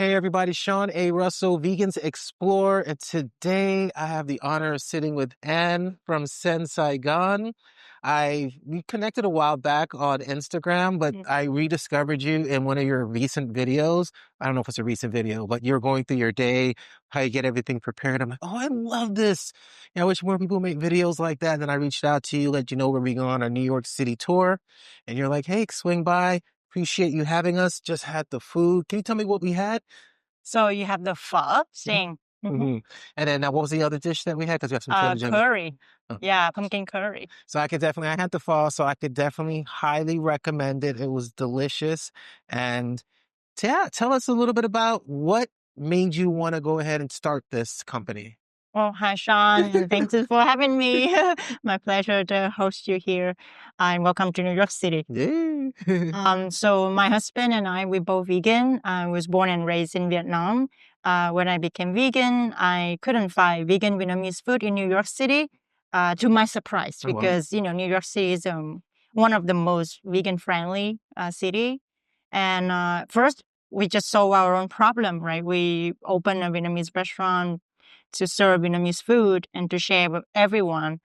Hey everybody, Sean A. Russell, Vegans Explore, and today I have the honor of sitting with Anne from Sen Saigon. We connected a while back on Instagram, but I rediscovered you in one of your recent videos. I don't know if it's a recent video, but you're going through your day, how you get everything prepared. I'm like, oh, I love this. I wish more people make videos like that. Then I reached out to you, let you know we're going on our New York City tour, and you're like, hey, swing by. Appreciate you having us. Just had the food. Can you tell me what we had? So you have the pho thing. Mm-hmm. And then what was the other dish that we had? Because we have some footage of it. Curry. Oh. Yeah, pumpkin curry. So I had the pho, so I could definitely highly recommend it. It was delicious. And yeah, tell us a little bit about what made you want to go ahead and start this company. Well, hi, Sean, and thanks for having me. My pleasure to host you here, and welcome to New York City. Yeah. So my husband and I, we're both vegan. I was born and raised in Vietnam. When I became vegan, I couldn't find vegan Vietnamese food in New York City, to my surprise, Oh, wow. because, New York City is one of the most vegan-friendly city. And first, we just solve our own problem, right? We opened a Vietnamese restaurant to serve Vietnamese food and to share with everyone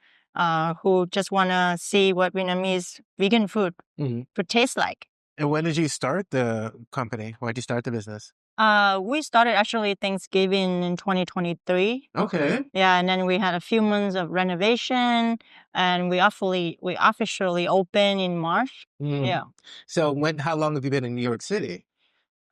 who just want to see what Vietnamese vegan food could taste like. And when did you start the company? Why did you start the business? We started actually Thanksgiving in 2023. Okay. Yeah, and then we had a few months of renovation, and we officially opened in March. Yeah. So how long have you been in New York City?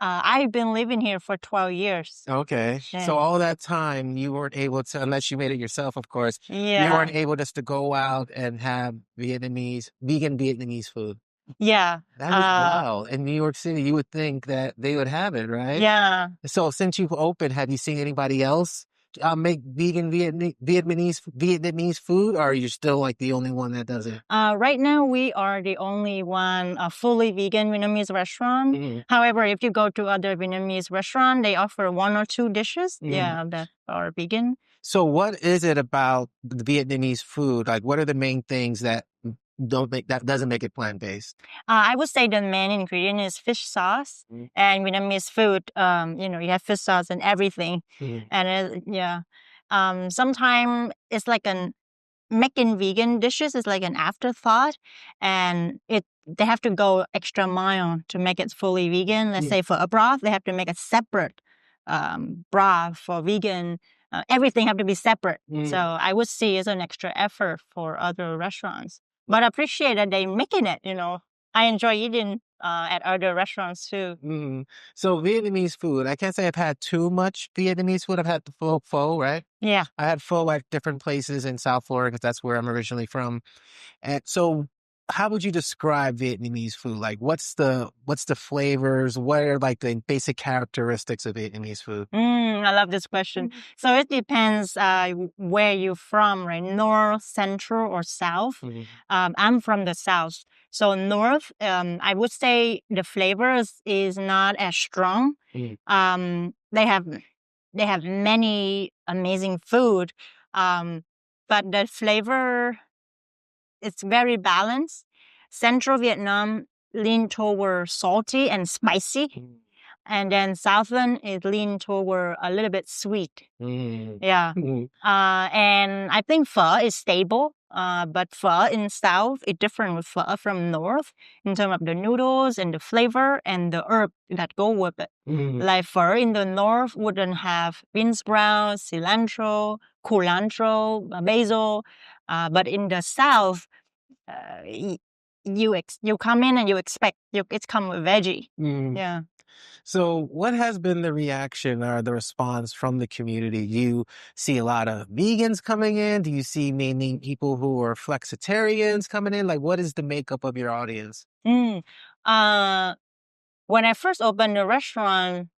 I've been living here for 12 years. Okay. Yeah. So all that time you weren't able to, unless you made it yourself, of course, Yeah. you weren't able just to go out and have vegan Vietnamese food. Yeah. That is wild. In New York City, you would think that they would have it, right? Yeah. So since you've opened, have you seen anybody else make vegan Vietnamese food, or are you still like the only one that does it? Right now, we are the only one fully vegan Vietnamese restaurant. However, if you go to other Vietnamese restaurant, they offer one or two dishes, that are vegan. So what is it about the Vietnamese food? Like, what are the main things that doesn't make it plant-based? I would say the main ingredient is fish sauce. And Vietnamese food, you have fish sauce and everything. And sometimes it's like making vegan dishes is like an afterthought, and they have to go extra mile to make it fully vegan. Let's say for a broth, they have to make a separate broth for vegan. Everything have to be separate. So I would see it's an extra effort for other restaurants. But I appreciate that they making it, I enjoy eating at other restaurants too. So Vietnamese food, I can't say I've had too much Vietnamese food. I've had the pho, right? Yeah. I had pho at different places in South Florida because that's where I'm originally from. And so how would you describe Vietnamese food? Like, what's the flavors? What are like the basic characteristics of Vietnamese food? I love this question. So it depends where you're from, right? North, Central, or South. I'm from the South. So North, I would say the flavors is not as strong. They have many amazing food, but the flavor, it's very balanced. Central Vietnam lean toward salty and spicy. And then Southern is lean toward a little bit sweet. Yeah. And I think pho is stable. But pho in South is different with pho from North in terms of the noodles and the flavor and the herb that go with it. Like pho in the North wouldn't have bean sprouts, cilantro, culantro, basil. But in the South, you come in and you expect it's come with veggie. Yeah. So what has been the reaction or the response from the community? Do you see a lot of vegans coming in? Do you see mainly people who are flexitarians coming in? Like, what is the makeup of your audience? When I first opened the restaurant,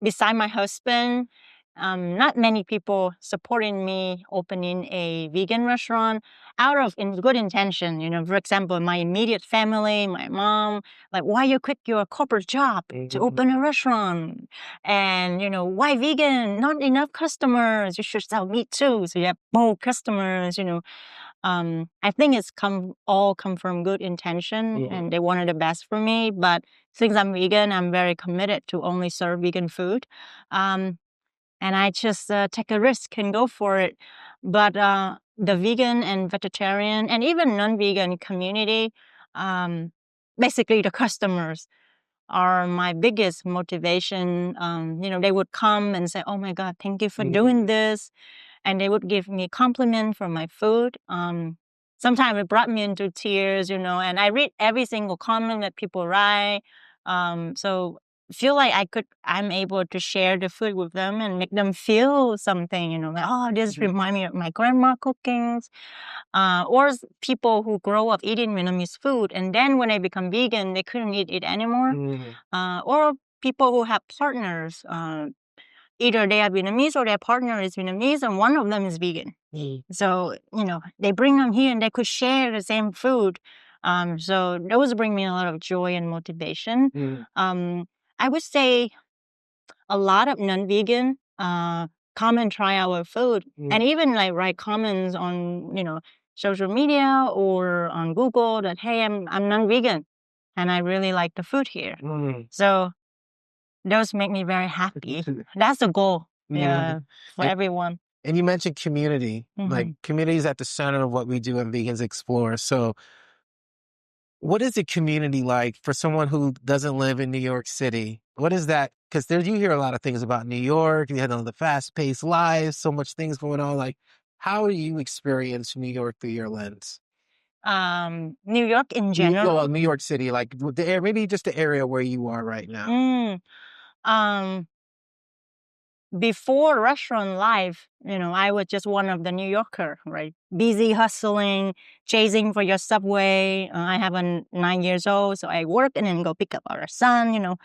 beside my husband, not many people supporting me opening a vegan restaurant out of good intention. For example, my immediate family, my mom, like, why you quit your corporate job to open a restaurant? And, why vegan? Not enough customers. You should sell meat too. So you have more customers, I think it's all come from good intention, and they wanted the best for me. But since I'm vegan, I'm very committed to only serve vegan food. And I just take a risk and go for it. But the vegan and vegetarian and even non-vegan community, basically the customers, are my biggest motivation. They would come and say, "Oh my God, thank you for doing this," and they would give me compliment for my food. Sometimes it brought me into tears, and I read every single comment that people write. So feel like I'm able to share the food with them and make them feel something, like, oh, this remind me of my grandma cookings. Or people who grow up eating Vietnamese food, and then when they become vegan, they couldn't eat it anymore. Or people who have partners, either they are Vietnamese or their partner is Vietnamese, and one of them is vegan. So, they bring them here and they could share the same food. So those bring me a lot of joy and motivation. I would say a lot of non-vegan come and try our food, and even like write comments on social media or on Google that, hey, I'm non-vegan and I really like the food here. So those make me very happy. That's the goal, for everyone. And you mentioned community. Like, community is at the center of what we do in Vegans Explore. So what is the community like for someone who doesn't live in New York City? What is that? Because you hear a lot of things about New York. You had the fast-paced lives, so much things going on. Like, how do you experience New York through your lens? New York in general? Well, New York City, like maybe just the area where you are right now. Before restaurant life, I was just one of the New Yorker, right? Busy hustling, chasing for your subway. I have a 9 years old, so I work and then go pick up our son,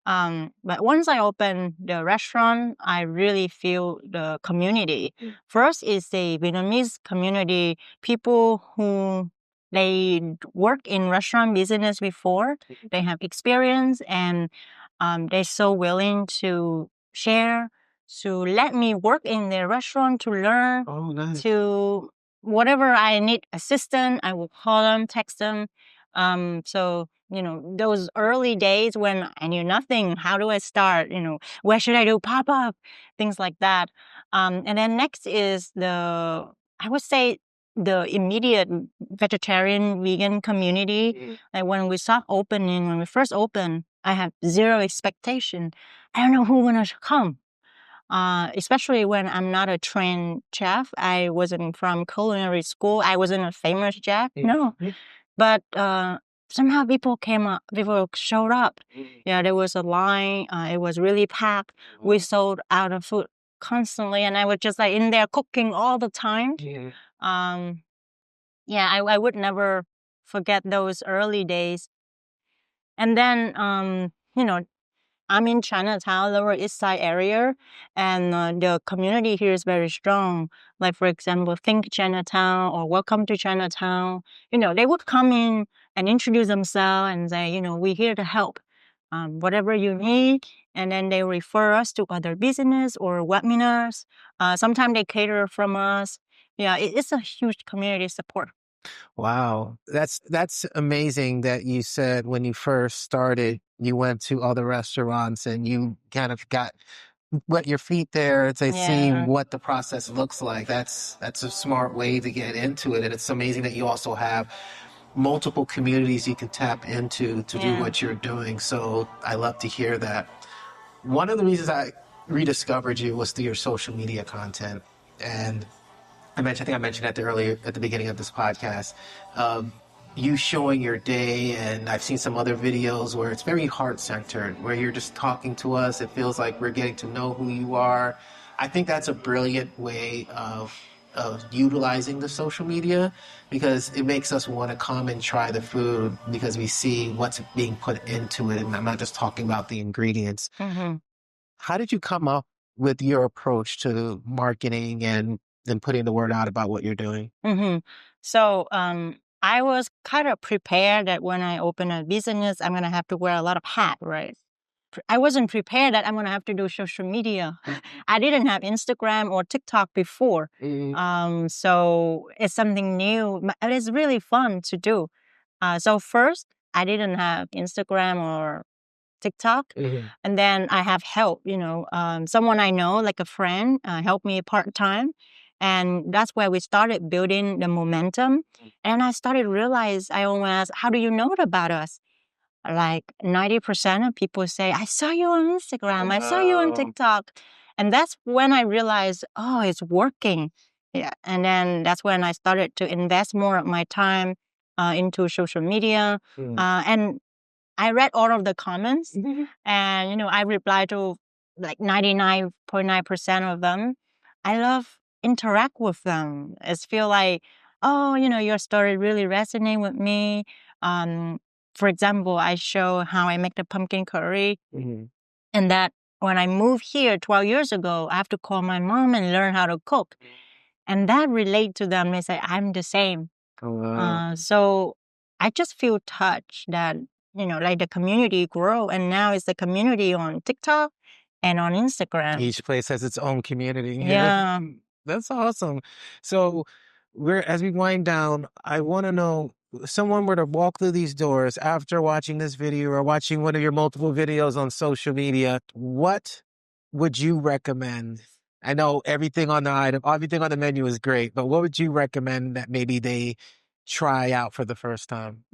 But once I open the restaurant, I really feel the community. First is the Vietnamese community, people who they work in restaurant business before, they have experience, and they're so willing to share, to let me work in their restaurant, to learn. Oh, nice. To whatever I need assistance, I will call them, text them. So those early days when I knew nothing, how do I start? Where should I do pop-up? Things like that. And then next is I would say the immediate vegetarian vegan community. Like when we first opened, I had zero expectation. I don't know who's gonna come. Especially when I'm not a trained chef. I wasn't from culinary school. I wasn't a famous chef. No. But somehow people showed up. Yeah, there was a line. It was really packed. We sold out of food constantly, and I was just like in there cooking all the time. I would never forget those early days. And then, I'm in Chinatown, Lower East Side area, and the community here is very strong. Like, for example, Think Chinatown or Welcome to Chinatown. They would come in and introduce themselves and say, we're here to help. Whatever you need. And then they refer us to other business or webinars. Sometimes they cater from us. Yeah, it's a huge community support. Wow. That's amazing that you said when you first started, you went to other restaurants and you kind of wet your feet there to see what the process looks like. That's a smart way to get into it. And it's amazing that you also have multiple communities you can tap into to do what you're doing. So I love to hear that. One of the reasons I rediscovered you was through your social media content. And I think I mentioned that at the beginning of this podcast, you showing your day, and I've seen some other videos where it's very heart-centered, where you're just talking to us. It feels like we're getting to know who you are. I think that's a brilliant way of utilizing the social media, because it makes us want to come and try the food because we see what's being put into it. And I'm not just talking about the ingredients. How did you come up with your approach to marketing and putting the word out about what you're doing? So I was kind of prepared that when I open a business, I'm going to have to wear a lot of hats, right? I wasn't prepared that I'm gonna have to do social media. I didn't have Instagram or TikTok before, so it's something new. It is really fun to do. So first, I didn't have Instagram or TikTok, and then I have help. Someone I know, like a friend, helped me part time, and that's where we started building the momentum. And I started to realize, I always ask, how do you know about us? Like 90% of people say, I saw you on Instagram, I saw you on TikTok. And that's when I realized, oh, it's working. Yeah. And then that's when I started to invest more of my time into social media. And I read all of the comments and, I replied to like 99.9% of them. I love interact with them. It's feel like, oh, your story really resonate with me. For example, I show how I make the pumpkin curry, and that when I moved here 12 years ago, I have to call my mom and learn how to cook. And that relate to them. They say, I'm the same. Oh, wow. So I just feel touched that, like the community grow. And now it's the community on TikTok and on Instagram. Each place has its own community. Yeah. That's awesome. So as we wind down, I want to know, if someone were to walk through these doors after watching this video or watching one of your multiple videos on social media, what would you recommend? I know everything on the menu is great, but what would you recommend that maybe they try out for the first time?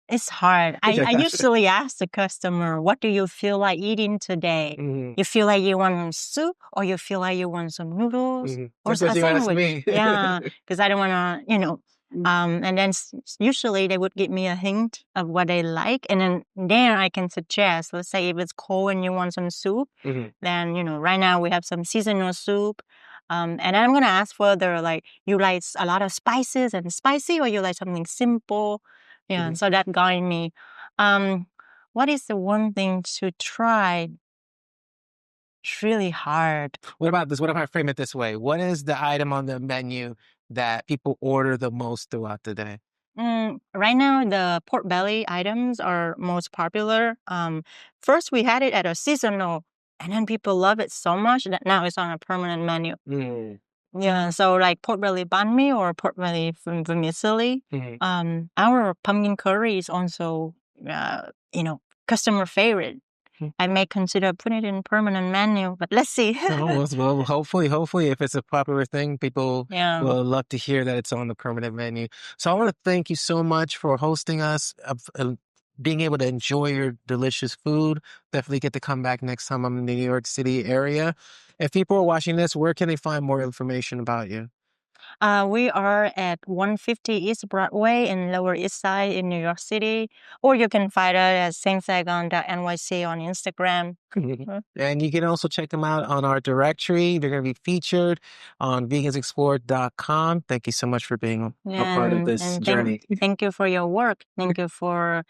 It's hard. I usually ask the customer, what do you feel like eating today? You feel like you want some soup, or you feel like you want some noodles or a sandwich? Yeah, because I don't want to, and then usually they would give me a hint of what they like. And then there I can suggest, let's say if it's cold and you want some soup, then, right now we have some seasonal soup. And then I'm going to ask further, like, you like a lot of spices and spicy, or you like something simple? Yeah, so that guided me. What is the one thing to try? It's really hard. What about this? What if I frame it this way? What is the item on the menu that people order the most throughout the day? Right now, the pork belly items are most popular. First, we had it at a seasonal, and then people love it so much that now it's on a permanent menu. Yeah, so like pork belly banh mi or pork belly from vermicelli. Our pumpkin curry is also, customer favorite. I may consider putting it in permanent menu, but let's see. Well, hopefully, if it's a popular thing, people will love to hear that it's on the permanent menu. So I want to thank you so much for hosting us, being able to enjoy your delicious food. Definitely get to come back next time I'm in the New York City area. If people are watching this, where can they find more information about you? We are at 150 East Broadway in Lower East Side in New York City, or you can find us at sensaigon.nyc on Instagram. And you can also check them out on our directory. They're going to be featured on vegansexplore.com. Thank you so much for being a part of this journey. Thank you for your work. Thank you for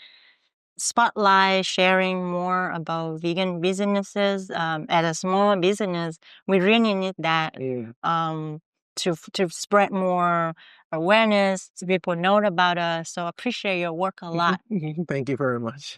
spotlight, sharing more about vegan businesses. As a small business, we really need that. To spread more awareness, so people know about us. So I appreciate your work a lot. Thank you very much.